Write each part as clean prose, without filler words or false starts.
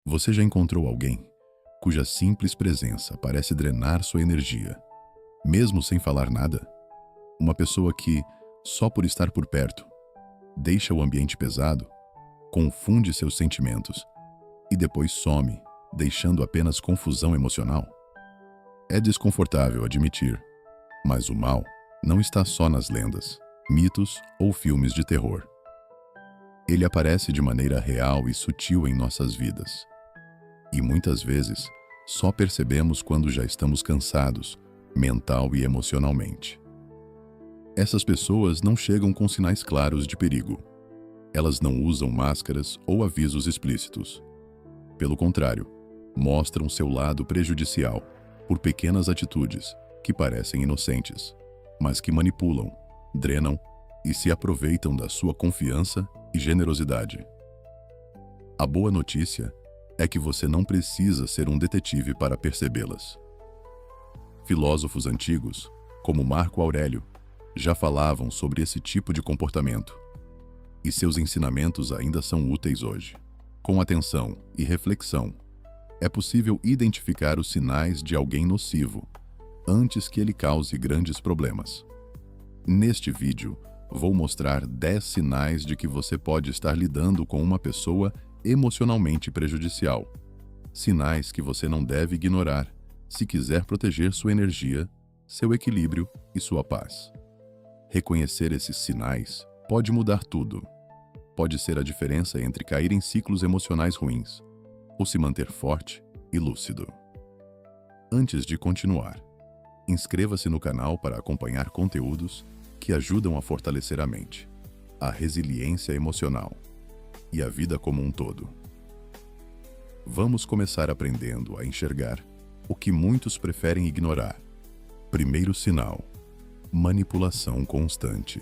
Você já encontrou alguém cuja simples presença parece drenar sua energia, mesmo sem falar nada? Uma pessoa que, só por estar por perto, deixa o ambiente pesado, confunde seus sentimentos e depois some, deixando apenas confusão emocional? É desconfortável admitir, mas o mal não está só nas lendas, mitos ou filmes de terror. Ele aparece de maneira real e sutil em nossas vidas. E muitas vezes, só percebemos quando já estamos cansados, mental e emocionalmente. Essas pessoas não chegam com sinais claros de perigo. Elas não usam máscaras ou avisos explícitos. Pelo contrário, mostram seu lado prejudicial por pequenas atitudes que parecem inocentes, mas que manipulam, drenam e se aproveitam da sua confiança e generosidade. A boa notícia é que você não precisa ser um detetive para percebê-las. Filósofos antigos, como Marco Aurélio, já falavam sobre esse tipo de comportamento, e seus ensinamentos ainda são úteis hoje. Com atenção e reflexão, é possível identificar os sinais de alguém nocivo antes que ele cause grandes problemas. Neste vídeo, vou mostrar 10 sinais de que você pode estar lidando com uma pessoa emocionalmente prejudicial. Sinais que você não deve ignorar se quiser proteger sua energia, seu equilíbrio e sua paz. Reconhecer esses sinais pode mudar tudo. Pode ser a diferença entre cair em ciclos emocionais ruins ou se manter forte e lúcido. Antes de continuar, inscreva-se no canal para acompanhar conteúdos que ajudam a fortalecer a mente, a resiliência emocional e a vida como um todo. Vamos começar aprendendo a enxergar o que muitos preferem ignorar. Primeiro sinal: manipulação constante.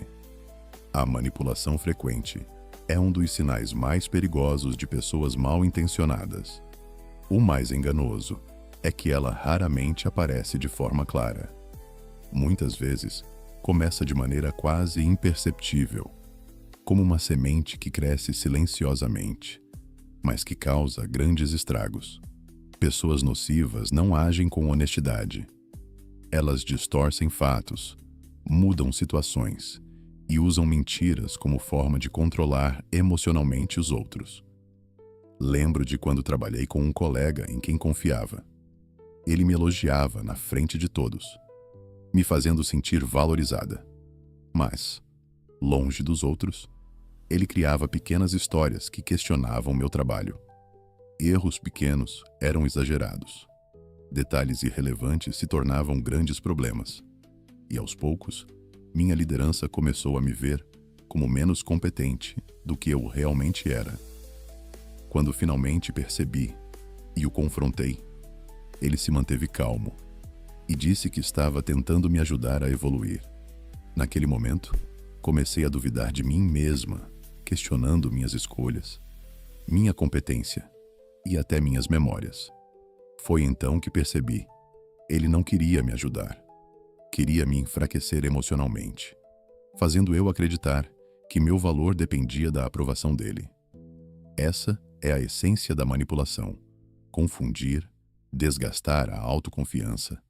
A manipulação frequente é um dos sinais mais perigosos de pessoas mal intencionadas. O mais enganoso é que ela raramente aparece de forma clara. Muitas vezes, começa de maneira quase imperceptível, como uma semente que cresce silenciosamente, mas que causa grandes estragos. Pessoas nocivas não agem com honestidade. Elas distorcem fatos, mudam situações e usam mentiras como forma de controlar emocionalmente os outros. Lembro de quando trabalhei com um colega em quem confiava. Ele me elogiava na frente de todos, me fazendo sentir valorizada. Mas, longe dos outros, ele criava pequenas histórias que questionavam meu trabalho. Erros pequenos eram exagerados. Detalhes irrelevantes se tornavam grandes problemas. E aos poucos, minha liderança começou a me ver como menos competente do que eu realmente era. Quando finalmente percebi e o confrontei, ele se manteve calmo e disse que estava tentando me ajudar a evoluir. Naquele momento, comecei a duvidar de mim mesma, questionando minhas escolhas, minha competência e até minhas memórias. Foi então que percebi: ele não queria me ajudar. Queria me enfraquecer emocionalmente, fazendo eu acreditar que meu valor dependia da aprovação dele. Essa é a essência da manipulação: confundir, desgastar a autoconfiança,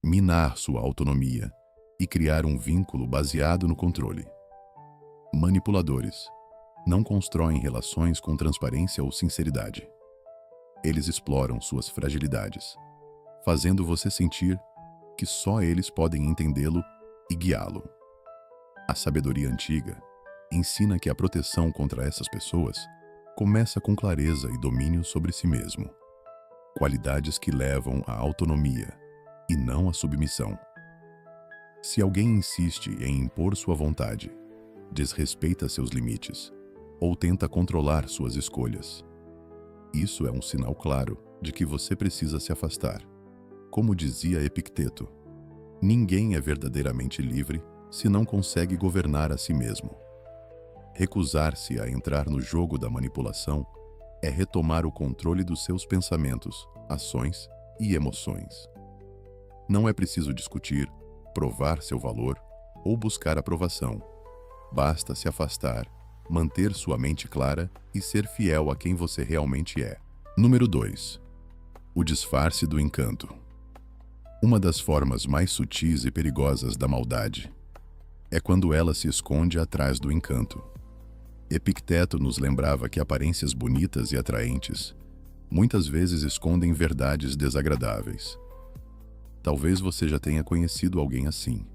minar sua autonomia e criar um vínculo baseado no controle. Manipuladores não constroem relações com transparência ou sinceridade. Eles exploram suas fragilidades, fazendo você sentir que só eles podem entendê-lo e guiá-lo. A sabedoria antiga ensina que a proteção contra essas pessoas começa com clareza e domínio sobre si mesmo, qualidades que levam à autonomia e não à submissão. Se alguém insiste em impor sua vontade, desrespeita seus limites ou tenta controlar suas escolhas, isso é um sinal claro de que você precisa se afastar. Como dizia Epicteto, ninguém é verdadeiramente livre se não consegue governar a si mesmo. Recusar-se a entrar no jogo da manipulação é retomar o controle dos seus pensamentos, ações e emoções. Não é preciso discutir, provar seu valor ou buscar aprovação. Basta se afastar, manter sua mente clara e ser fiel a quem você realmente é. Número 2. O disfarce do encanto. Uma das formas mais sutis e perigosas da maldade é quando ela se esconde atrás do encanto. Epicteto nos lembrava que aparências bonitas e atraentes muitas vezes escondem verdades desagradáveis. Talvez você já tenha conhecido alguém assim.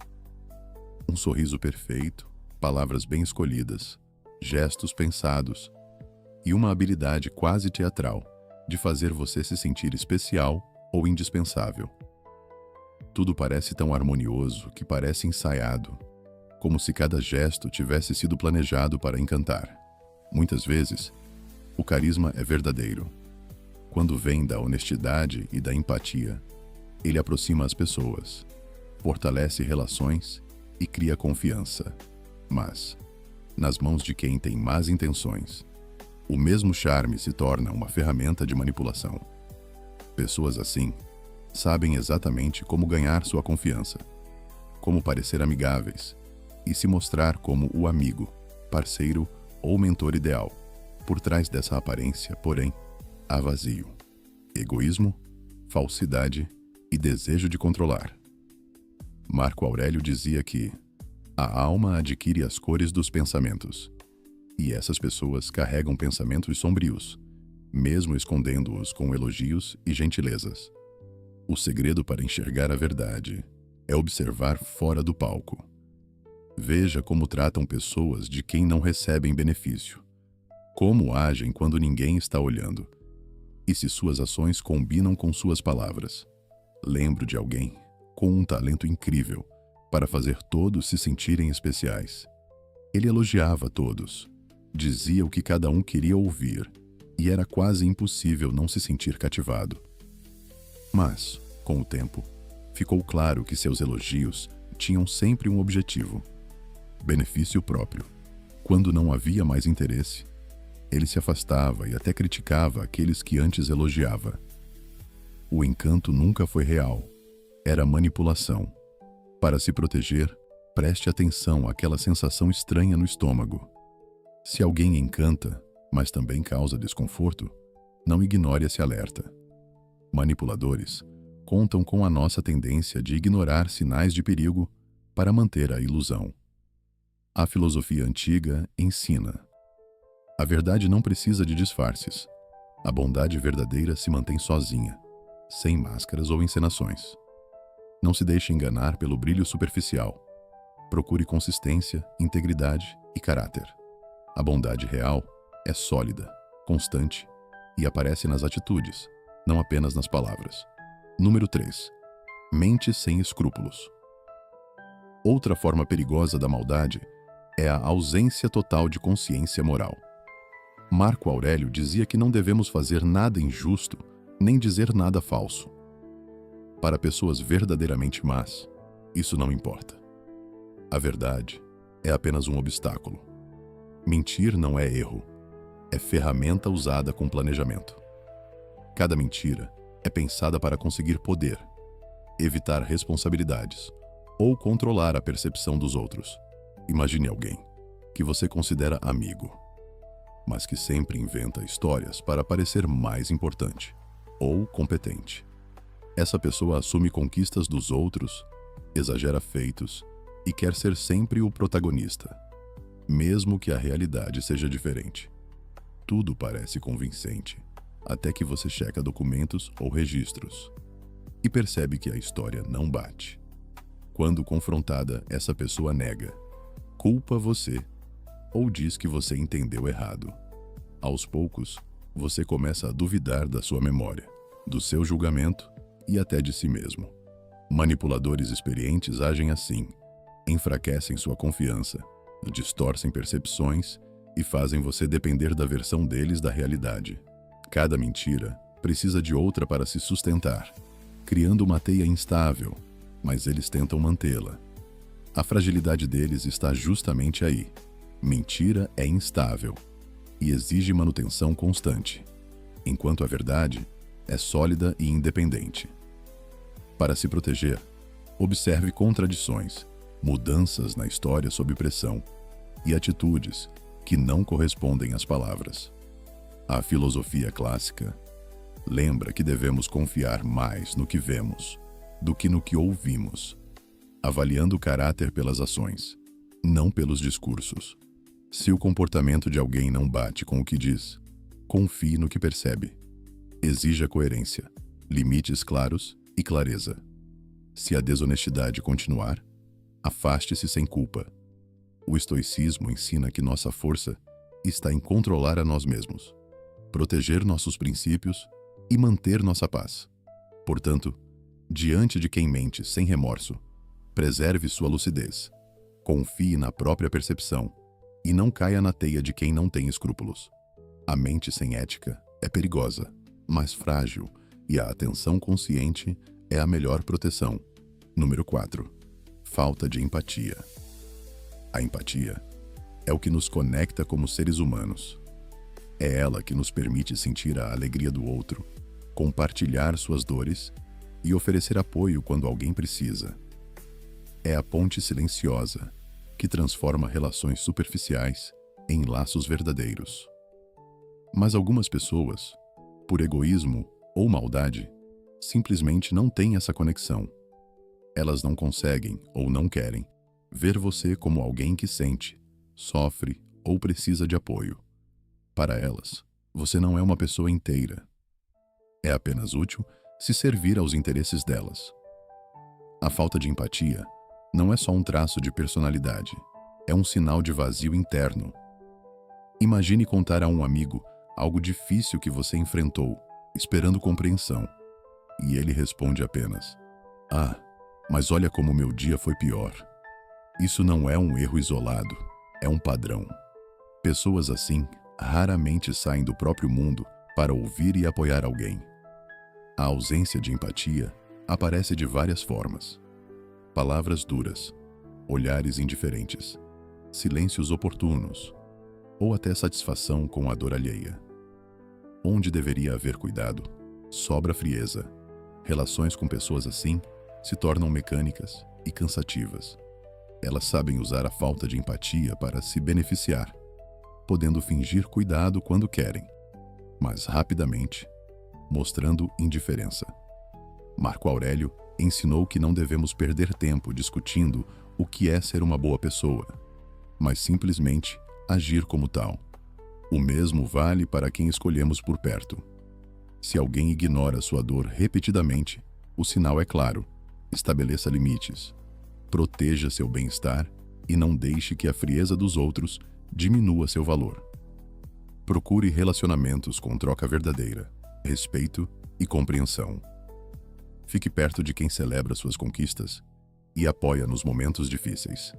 Um sorriso perfeito, palavras bem escolhidas, gestos pensados e uma habilidade quase teatral de fazer você se sentir especial ou indispensável. Tudo parece tão harmonioso que parece ensaiado, como se cada gesto tivesse sido planejado para encantar. Muitas vezes, o carisma é verdadeiro. Quando vem da honestidade e da empatia, ele aproxima as pessoas, fortalece relações e cria confiança. Mas, nas mãos de quem tem más intenções, o mesmo charme se torna uma ferramenta de manipulação. Pessoas assim sabem exatamente como ganhar sua confiança, como parecer amigáveis e se mostrar como o amigo, parceiro ou mentor ideal. Por trás dessa aparência, porém, há vazio, egoísmo, falsidade e desejo de controlar. Marco Aurélio dizia que a alma adquire as cores dos pensamentos, e essas pessoas carregam pensamentos sombrios, mesmo escondendo-os com elogios e gentilezas. O segredo para enxergar a verdade é observar fora do palco. Veja como tratam pessoas de quem não recebem benefício, como agem quando ninguém está olhando, e se suas ações combinam com suas palavras. Lembro de alguém com um talento incrível para fazer todos se sentirem especiais. Ele elogiava todos, dizia o que cada um queria ouvir, e era quase impossível não se sentir cativado. Mas, com o tempo, ficou claro que seus elogios tinham sempre um objetivo: benefício próprio. Quando não havia mais interesse, ele se afastava e até criticava aqueles que antes elogiava. O encanto nunca foi real, era manipulação. Para se proteger, preste atenção àquela sensação estranha no estômago. Se alguém encanta, mas também causa desconforto, não ignore esse alerta. Manipuladores contam com a nossa tendência de ignorar sinais de perigo para manter a ilusão. A filosofia antiga ensina: a verdade não precisa de disfarces. A bondade verdadeira se mantém sozinha, sem máscaras ou encenações. Não se deixe enganar pelo brilho superficial. Procure consistência, integridade e caráter. A bondade real é sólida, constante e aparece nas atitudes, não apenas nas palavras. Número 3. Mente sem escrúpulos. Outra forma perigosa da maldade é a ausência total de consciência moral. Marco Aurélio dizia que não devemos fazer nada injusto, nem dizer nada falso. Para pessoas verdadeiramente más, isso não importa. A verdade é apenas um obstáculo. Mentir não é erro, é ferramenta usada com planejamento. Cada mentira é pensada para conseguir poder, evitar responsabilidades ou controlar a percepção dos outros. Imagine alguém que você considera amigo, mas que sempre inventa histórias para parecer mais importante ou competente. Essa pessoa assume conquistas dos outros, exagera feitos e quer ser sempre o protagonista, mesmo que a realidade seja diferente. Tudo parece convincente, até que você checa documentos ou registros e percebe que a história não bate. Quando confrontada, essa pessoa nega, culpa você ou diz que você entendeu errado. Aos poucos, você começa a duvidar da sua memória, do seu julgamento e até de si mesmo. Manipuladores experientes agem assim, enfraquecem sua confiança, distorcem percepções e fazem você depender da versão deles da realidade. Cada mentira precisa de outra para se sustentar, criando uma teia instável, mas eles tentam mantê-la. A fragilidade deles está justamente aí. Mentira é instável e exige manutenção constante, enquanto a verdade é sólida e independente. Para se proteger, observe contradições, mudanças na história sob pressão e atitudes que não correspondem às palavras. A filosofia clássica Lembra que devemos confiar mais no que vemos do que no que ouvimos, avaliando o caráter pelas ações, não pelos discursos. Se o comportamento de alguém não bate com o que diz, confie no que percebe. Exija coerência, limites claros e clareza. Se a desonestidade continuar, afaste-se sem culpa. O estoicismo ensina que nossa força está em controlar a nós mesmos, proteger nossos princípios e manter nossa paz. Portanto, diante de quem mente sem remorso, preserve sua lucidez, confie na própria percepção e não caia na teia de quem não tem escrúpulos. A mente sem ética é perigosa, mas frágil, e a atenção consciente é a melhor proteção. Número 4. Falta de empatia. A empatia é o que nos conecta como seres humanos. É ela que nos permite sentir a alegria do outro, compartilhar suas dores e oferecer apoio quando alguém precisa. É a ponte silenciosa que transforma relações superficiais em laços verdadeiros. Mas algumas pessoas, por egoísmo ou maldade, simplesmente não têm essa conexão. Elas não conseguem ou não querem ver você como alguém que sente, sofre ou precisa de apoio. Para elas, você não é uma pessoa inteira. É apenas útil se servir aos interesses delas. A falta de empatia não é só um traço de personalidade, é um sinal de vazio interno. Imagine contar a um amigo algo difícil que você enfrentou, esperando compreensão, e ele responde apenas: "Ah, mas olha como meu dia foi pior." Isso não é um erro isolado, é um padrão. Pessoas assim raramente saem do próprio mundo para ouvir e apoiar alguém. A ausência de empatia aparece de várias formas: palavras duras, olhares indiferentes, silêncios oportunos, ou até satisfação com a dor alheia. Onde deveria haver cuidado, sobra frieza. Relações com pessoas assim se tornam mecânicas e cansativas. Elas sabem usar a falta de empatia para se beneficiar, podendo fingir cuidado quando querem, mas rapidamente mostrando indiferença. Marco Aurélio ensinou que não devemos perder tempo discutindo o que é ser uma boa pessoa, mas simplesmente agir como tal. O mesmo vale para quem escolhemos por perto. Se alguém ignora sua dor repetidamente, o sinal é claro: estabeleça limites, proteja seu bem-estar e não deixe que a frieza dos outros diminua seu valor. Procure relacionamentos com troca verdadeira, respeito e compreensão. Fique perto de quem celebra suas conquistas e apoia nos momentos difíceis.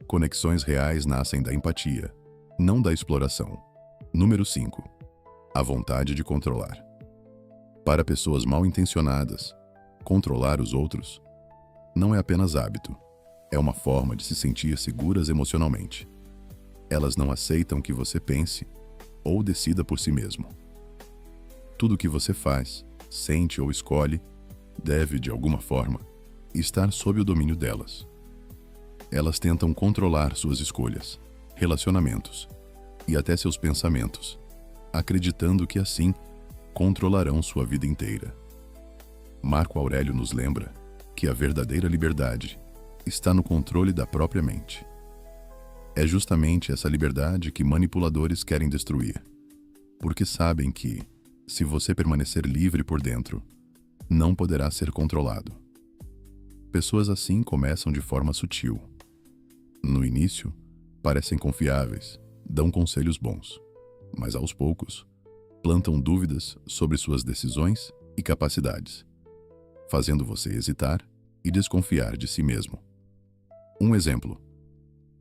Conexões reais nascem da empatia, não da exploração. Número 5. A vontade de controlar. Para pessoas mal intencionadas, controlar os outros não é apenas hábito, é uma forma de se sentir seguras emocionalmente. Elas não aceitam que você pense ou decida por si mesmo. Tudo o que você faz, sente ou escolhe deve, de alguma forma, estar sob o domínio delas. Elas tentam controlar suas escolhas, relacionamentos e até seus pensamentos, acreditando que assim controlarão sua vida inteira. Marco Aurélio nos lembra que a verdadeira liberdade está no controle da própria mente. É justamente essa liberdade que manipuladores querem destruir, porque sabem que, se você permanecer livre por dentro, não poderá ser controlado. Pessoas assim começam de forma sutil. No início, parecem confiáveis, dão conselhos bons, mas aos poucos, plantam dúvidas sobre suas decisões e capacidades, fazendo você hesitar e desconfiar de si mesmo. Um exemplo: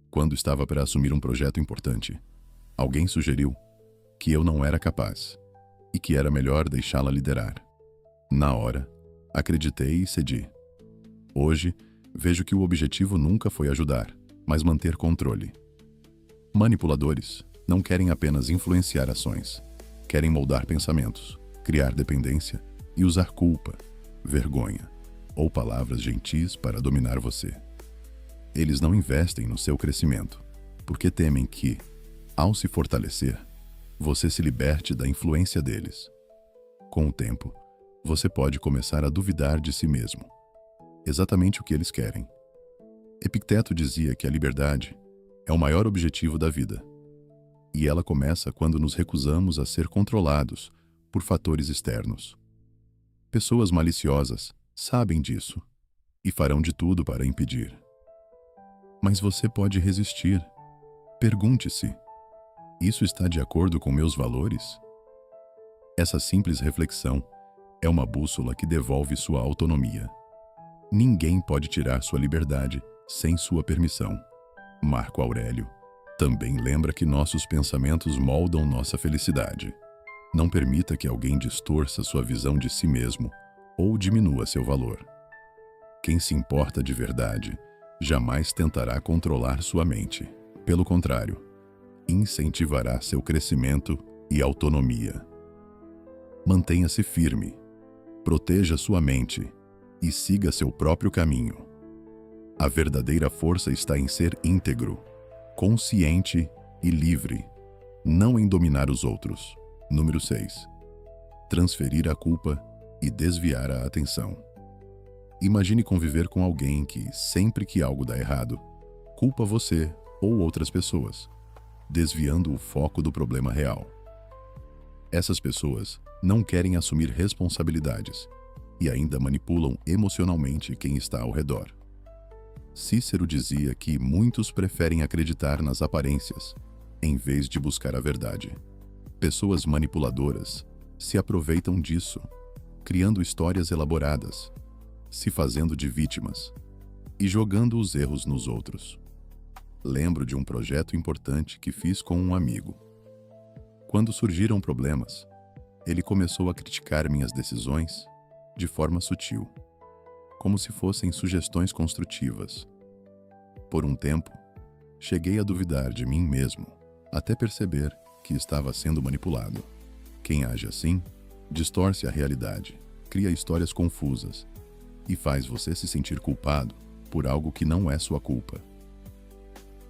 quando estava para assumir um projeto importante, alguém sugeriu que eu não era capaz e que era melhor deixá-la liderar. Na hora, acreditei e cedi. Hoje, vejo que o objetivo nunca foi ajudar, mas manter controle. Manipuladores não querem apenas influenciar ações, querem moldar pensamentos, criar dependência e usar culpa, vergonha ou palavras gentis para dominar você. Eles não investem no seu crescimento, porque temem que, ao se fortalecer, você se liberte da influência deles. Com o tempo, você pode começar a duvidar de si mesmo. Exatamente o que eles querem. Epicteto dizia que a liberdade é o maior objetivo da vida. E ela começa quando nos recusamos a ser controlados por fatores externos. Pessoas maliciosas sabem disso e farão de tudo para impedir. Mas você pode resistir. Pergunte-se: isso está de acordo com meus valores? Essa simples reflexão é uma bússola que devolve sua autonomia. Ninguém pode tirar sua liberdade sem sua permissão. Marco Aurélio também lembra que nossos pensamentos moldam nossa felicidade. Não permita que alguém distorça sua visão de si mesmo ou diminua seu valor. Quem se importa de verdade jamais tentará controlar sua mente. Pelo contrário, incentivará seu crescimento e autonomia. Mantenha-se firme, proteja sua mente e siga seu próprio caminho. A verdadeira força está em ser íntegro, consciente e livre, não em dominar os outros. Número 6. Transferir a culpa e desviar a atenção. Imagine conviver com alguém que, sempre que algo dá errado, culpa você ou outras pessoas, desviando o foco do problema real. Essas pessoas não querem assumir responsabilidades e ainda manipulam emocionalmente quem está ao redor. Cícero dizia que muitos preferem acreditar nas aparências, em vez de buscar a verdade. Pessoas manipuladoras se aproveitam disso, criando histórias elaboradas, se fazendo de vítimas e jogando os erros nos outros. Lembro de um projeto importante que fiz com um amigo. Quando surgiram problemas, ele começou a criticar minhas decisões de forma sutil, como se fossem sugestões construtivas. Por um tempo, cheguei a duvidar de mim mesmo, até perceber que estava sendo manipulado. Quem age assim, distorce a realidade, cria histórias confusas e faz você se sentir culpado por algo que não é sua culpa.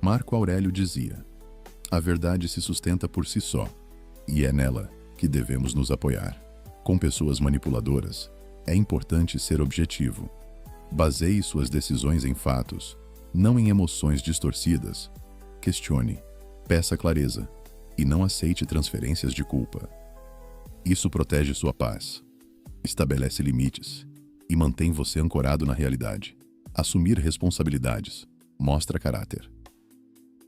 Marco Aurélio dizia: a verdade se sustenta por si só, e é nela que devemos nos apoiar. Com pessoas manipuladoras, é importante ser objetivo. Baseie suas decisões em fatos, não em emoções distorcidas. Questione, peça clareza e não aceite transferências de culpa. Isso protege sua paz, estabelece limites e mantém você ancorado na realidade. Assumir responsabilidades mostra caráter.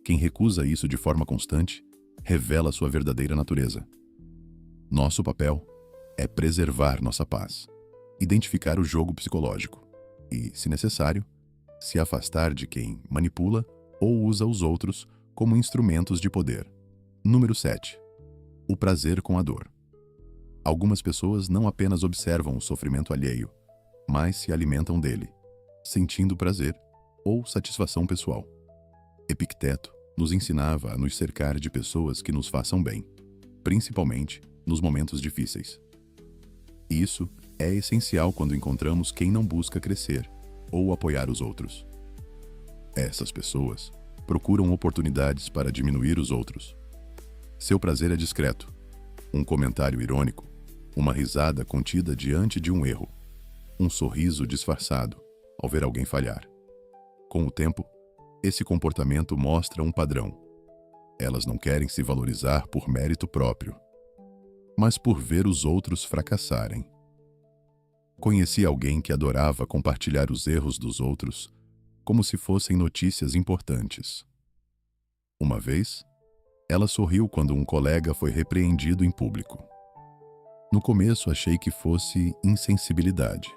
Quem recusa isso de forma constante revela sua verdadeira natureza. Nosso papel é preservar nossa paz, identificar o jogo psicológico e, se necessário, se afastar de quem manipula ou usa os outros como instrumentos de poder. Número 7. O prazer com a dor. Algumas pessoas não apenas observam o sofrimento alheio, mas se alimentam dele, sentindo prazer ou satisfação pessoal. Epicteto nos ensinava a nos cercar de pessoas que nos façam bem, principalmente nos momentos difíceis. Isso é essencial quando encontramos quem não busca crescer ou apoiar os outros. Essas pessoas procuram oportunidades para diminuir os outros. Seu prazer é discreto, um comentário irônico, uma risada contida diante de um erro, um sorriso disfarçado ao ver alguém falhar. Com o tempo, esse comportamento mostra um padrão. Elas não querem se valorizar por mérito próprio, mas por ver os outros fracassarem. Conheci alguém que adorava compartilhar os erros dos outros como se fossem notícias importantes. Uma vez, ela sorriu quando um colega foi repreendido em público. No começo achei que fosse insensibilidade,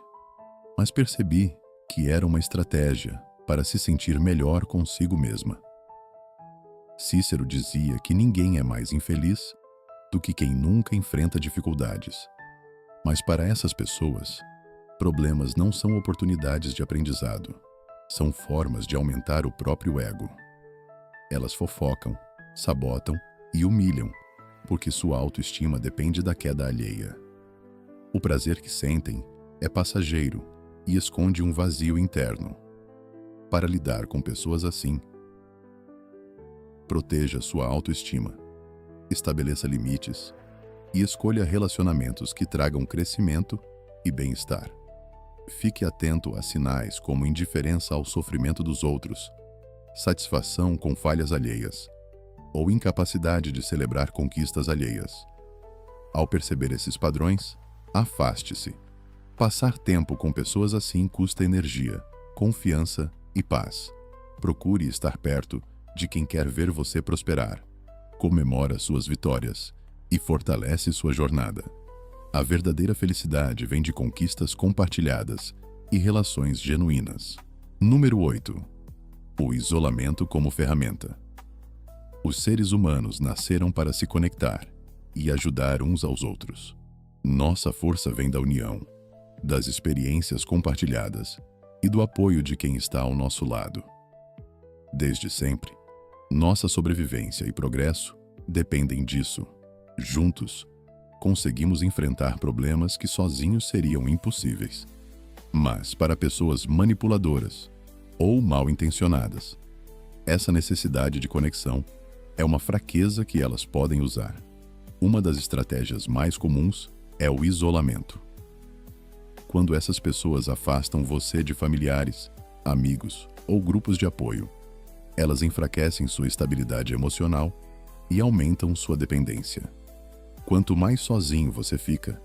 mas percebi que era uma estratégia para se sentir melhor consigo mesma. Cícero dizia que ninguém é mais infeliz do que quem nunca enfrenta dificuldades. Mas para essas pessoas, problemas não são oportunidades de aprendizado, são formas de aumentar o próprio ego. Elas fofocam, sabotam e humilham, porque sua autoestima depende da queda alheia. O prazer que sentem é passageiro e esconde um vazio interno. Para lidar com pessoas assim, proteja sua autoestima, estabeleça limites e escolha relacionamentos que tragam crescimento e bem-estar. Fique atento a sinais como indiferença ao sofrimento dos outros, satisfação com falhas alheias ou incapacidade de celebrar conquistas alheias. Ao perceber esses padrões, afaste-se. Passar tempo com pessoas assim custa energia, confiança e paz. Procure estar perto de quem quer ver você prosperar, comemora suas vitórias e fortalece sua jornada. A verdadeira felicidade vem de conquistas compartilhadas e relações genuínas. Número 8. O isolamento como ferramenta. Os seres humanos nasceram para se conectar e ajudar uns aos outros. Nossa força vem da união, das experiências compartilhadas e do apoio de quem está ao nosso lado. Desde sempre, nossa sobrevivência e progresso dependem disso. Juntos, conseguimos enfrentar problemas que sozinhos seriam impossíveis. Mas para pessoas manipuladoras ou mal intencionadas, essa necessidade de conexão é uma fraqueza que elas podem usar. Uma das estratégias mais comuns é o isolamento. Quando essas pessoas afastam você de familiares, amigos ou grupos de apoio, elas enfraquecem sua estabilidade emocional e aumentam sua dependência. Quanto mais sozinho você fica,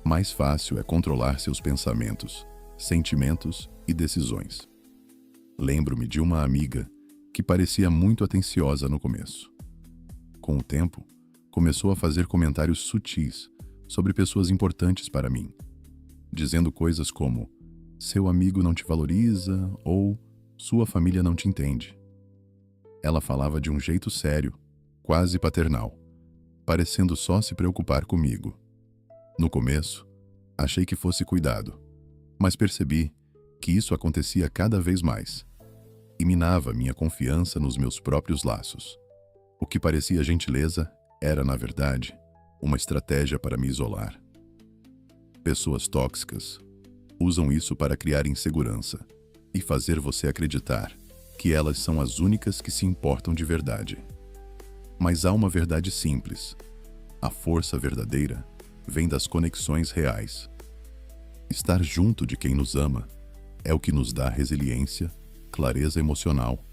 mais fácil é controlar seus pensamentos, sentimentos e decisões. Lembro-me de uma amiga que parecia muito atenciosa no começo. Com o tempo, começou a fazer comentários sutis sobre pessoas importantes para mim, dizendo coisas como "seu amigo não te valoriza" ou "sua família não te entende". Ela falava de um jeito sério, quase paternal, parecendo só se preocupar comigo. No começo, achei que fosse cuidado, mas percebi que isso acontecia cada vez mais e minava minha confiança nos meus próprios laços. O que parecia gentileza era, na verdade, uma estratégia para me isolar. Pessoas tóxicas usam isso para criar insegurança e fazer você acreditar que elas são as únicas que se importam de verdade. Mas há uma verdade simples. A força verdadeira vem das conexões reais. Estar junto de quem nos ama é o que nos dá resiliência, clareza emocional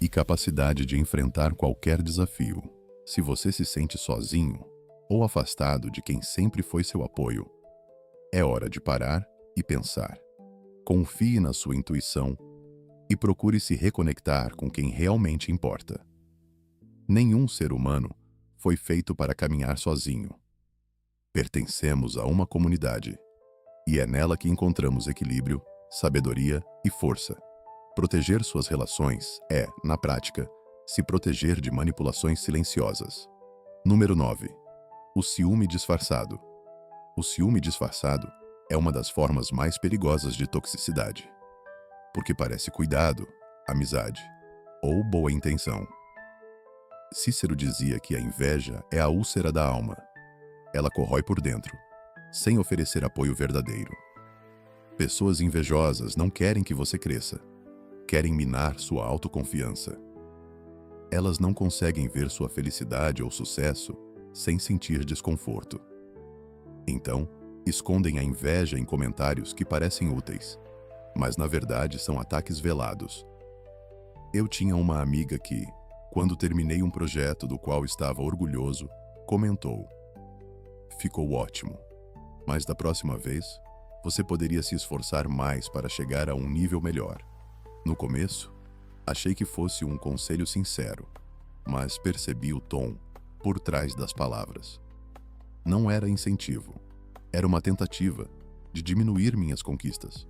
e capacidade de enfrentar qualquer desafio. Se você se sente sozinho ou afastado de quem sempre foi seu apoio, é hora de parar e pensar. Confie na sua intuição e procure se reconectar com quem realmente importa. Nenhum ser humano foi feito para caminhar sozinho. Pertencemos a uma comunidade, e é nela que encontramos equilíbrio, sabedoria e força. Proteger suas relações é, na prática, se proteger de manipulações silenciosas. Número 9. O ciúme disfarçado. O ciúme disfarçado é uma das formas mais perigosas de toxicidade, porque parece cuidado, amizade ou boa intenção. Cícero dizia que a inveja é a úlcera da alma. Ela corrói por dentro, sem oferecer apoio verdadeiro. Pessoas invejosas não querem que você cresça. Querem minar sua autoconfiança. Elas não conseguem ver sua felicidade ou sucesso sem sentir desconforto. Então, escondem a inveja em comentários que parecem úteis, mas na verdade são ataques velados. Eu tinha uma amiga que, quando terminei um projeto do qual estava orgulhoso, comentou: "Ficou ótimo, mas da próxima vez, você poderia se esforçar mais para chegar a um nível melhor." No começo, achei que fosse um conselho sincero, mas percebi o tom por trás das palavras. Não era incentivo, era uma tentativa de diminuir minhas conquistas.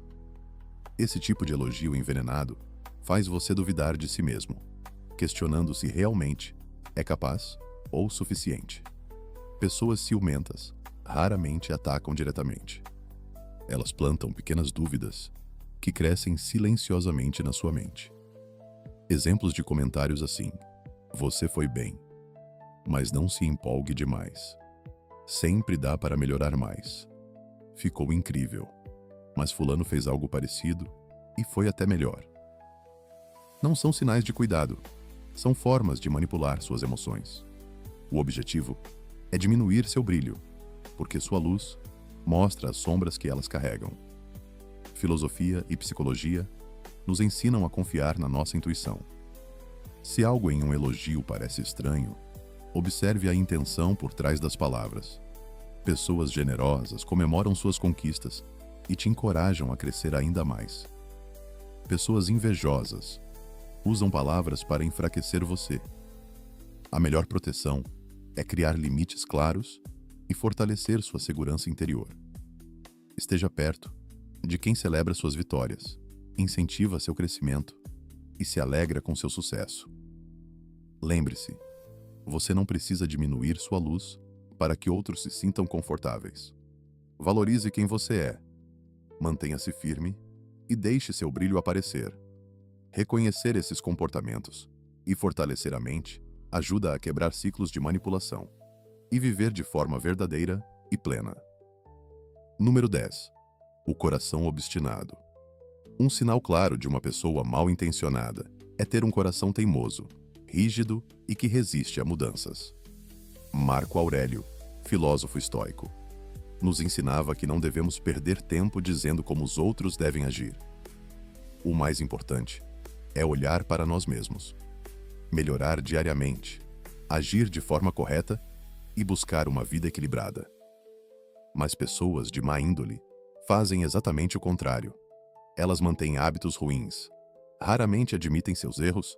Esse tipo de elogio envenenado faz você duvidar de si mesmo, questionando se realmente é capaz ou suficiente. Pessoas ciumentas raramente atacam diretamente. Elas plantam pequenas dúvidas que crescem silenciosamente na sua mente. Exemplos de comentários assim: "Você foi bem, mas não se empolgue demais. Sempre dá para melhorar mais. Ficou incrível, mas fulano fez algo parecido e foi até melhor." Não são sinais de cuidado, são formas de manipular suas emoções. O objetivo é diminuir seu brilho porque sua luz mostra as sombras que elas carregam. Filosofia e psicologia nos ensinam a confiar na nossa intuição. Se algo em um elogio parece estranho, observe a intenção por trás das palavras. Pessoas generosas comemoram suas conquistas e te encorajam a crescer ainda mais. Pessoas invejosas usam palavras para enfraquecer você. A melhor proteção é criar limites claros e fortalecer sua segurança interior. Esteja perto de quem celebra suas vitórias, incentiva seu crescimento e se alegra com seu sucesso. Lembre-se, você não precisa diminuir sua luz para que outros se sintam confortáveis. Valorize quem você é. Mantenha-se firme e deixe seu brilho aparecer. Reconhecer esses comportamentos e fortalecer a mente ajuda a quebrar ciclos de manipulação e viver de forma verdadeira e plena. Número 10. O coração obstinado. Um sinal claro de uma pessoa mal intencionada é ter um coração teimoso, rígido e que resiste a mudanças. Marco Aurélio, filósofo estoico, nos ensinava que não devemos perder tempo dizendo como os outros devem agir. O mais importante é olhar para nós mesmos, melhorar diariamente, agir de forma correta e buscar uma vida equilibrada. Mas pessoas de má índole fazem exatamente o contrário. Elas mantêm hábitos ruins, raramente admitem seus erros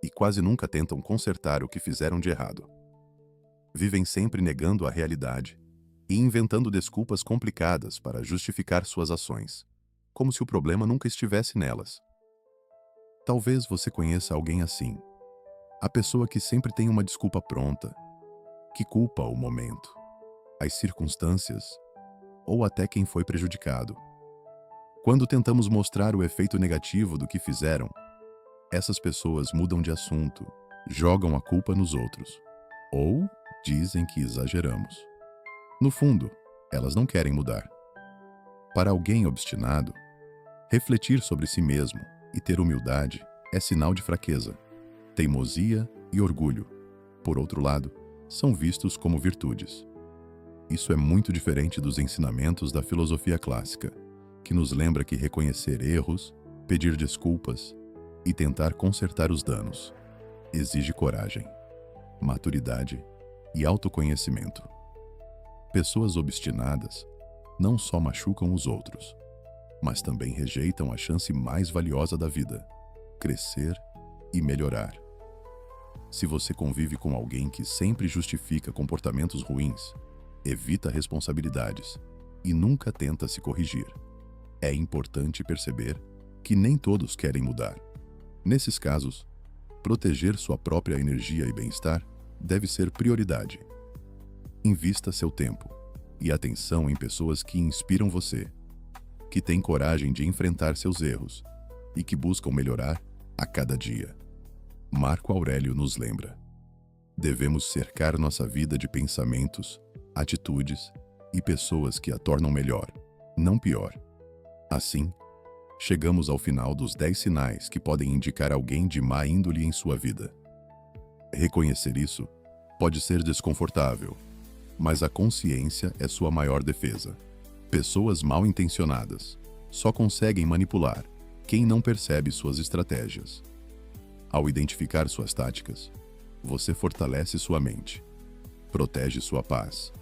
e quase nunca tentam consertar o que fizeram de errado. Vivem sempre negando a realidade e inventando desculpas complicadas para justificar suas ações, como se o problema nunca estivesse nelas. Talvez você conheça alguém assim. A pessoa que sempre tem uma desculpa pronta, que culpa o momento, as circunstâncias ou até quem foi prejudicado. Quando tentamos mostrar o efeito negativo do que fizeram, essas pessoas mudam de assunto, jogam a culpa nos outros, ou dizem que exageramos. No fundo, elas não querem mudar. Para alguém obstinado, refletir sobre si mesmo e ter humildade é sinal de fraqueza. Teimosia e orgulho, por outro lado, são vistos como virtudes. Isso é muito diferente dos ensinamentos da filosofia clássica, que nos lembra que reconhecer erros, pedir desculpas e tentar consertar os danos exige coragem, maturidade e autoconhecimento. Pessoas obstinadas não só machucam os outros, mas também rejeitam a chance mais valiosa da vida: crescer e melhorar. Se você convive com alguém que sempre justifica comportamentos ruins, evita responsabilidades e nunca tenta se corrigir, é importante perceber que nem todos querem mudar. Nesses casos, proteger sua própria energia e bem-estar deve ser prioridade. Invista seu tempo e atenção em pessoas que inspiram você, que têm coragem de enfrentar seus erros e que buscam melhorar a cada dia. Marco Aurélio nos lembra: devemos cercar nossa vida de pensamentos, atitudes e pessoas que a tornam melhor, não pior. Assim, chegamos ao final dos 10 sinais que podem indicar alguém de má índole em sua vida. Reconhecer isso pode ser desconfortável, mas a consciência é sua maior defesa. Pessoas mal intencionadas só conseguem manipular quem não percebe suas estratégias. Ao identificar suas táticas, você fortalece sua mente, protege sua paz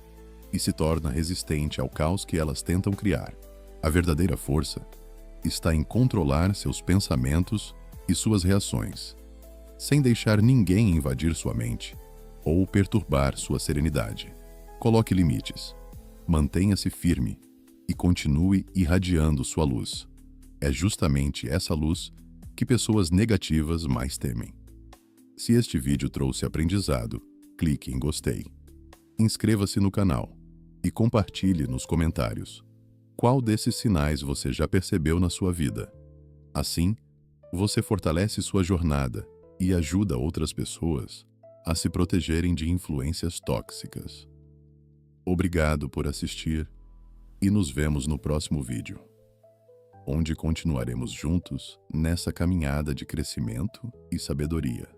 e se torna resistente ao caos que elas tentam criar. A verdadeira força está em controlar seus pensamentos e suas reações, sem deixar ninguém invadir sua mente ou perturbar sua serenidade. Coloque limites, mantenha-se firme e continue irradiando sua luz. É justamente essa luz que pessoas negativas mais temem. Se este vídeo trouxe aprendizado, clique em gostei. Inscreva-se no canal e compartilhe nos comentários qual desses sinais você já percebeu na sua vida. Assim, você fortalece sua jornada e ajuda outras pessoas a se protegerem de influências tóxicas. Obrigado por assistir e nos vemos no próximo vídeo, onde continuaremos juntos nessa caminhada de crescimento e sabedoria.